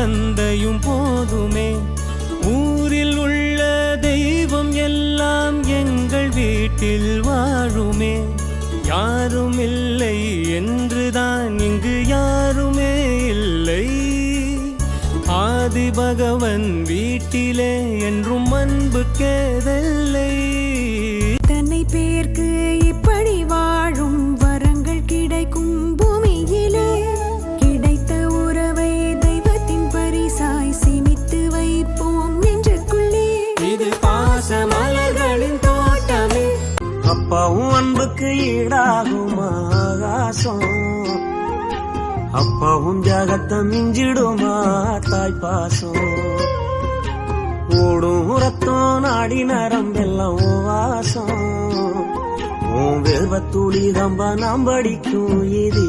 தந்தையும் போதுமே. ஊரில் உள்ள தெய்வம் எல்லாம் எங்கள் வீட்டில் வாழுமே. யாரும் இல்லை என்றுதான் இங்கு யாருமே இல்லை. ஆதி பகவன் வீட்டிலே என்றும் அன்பு கேதல்லை. தன்னை பேர்க்கு இப்படி வாழும் வரங்கள் கிடைக்கும் பூமியிலே. கிடைத்த உறவை தெய்வத்தின் பரிசாய் சேமித்து வைப்போம் நெஞ்சுக்குள்ளே. இது பாச மலர்களின் தோட்டமே. அப்பாவும் அன்புக்கு ஈடாகுமா ஆகாசம். அப்பாவும் தியாகத்தை மிஞ்சிடுமா தாய் பாசம். ஓடும் ரத்தம் நாடி நரம்பெல்லாம் வாசம். உன் வெல்வத்துளி தம்ப நாம் படிக்கும் இது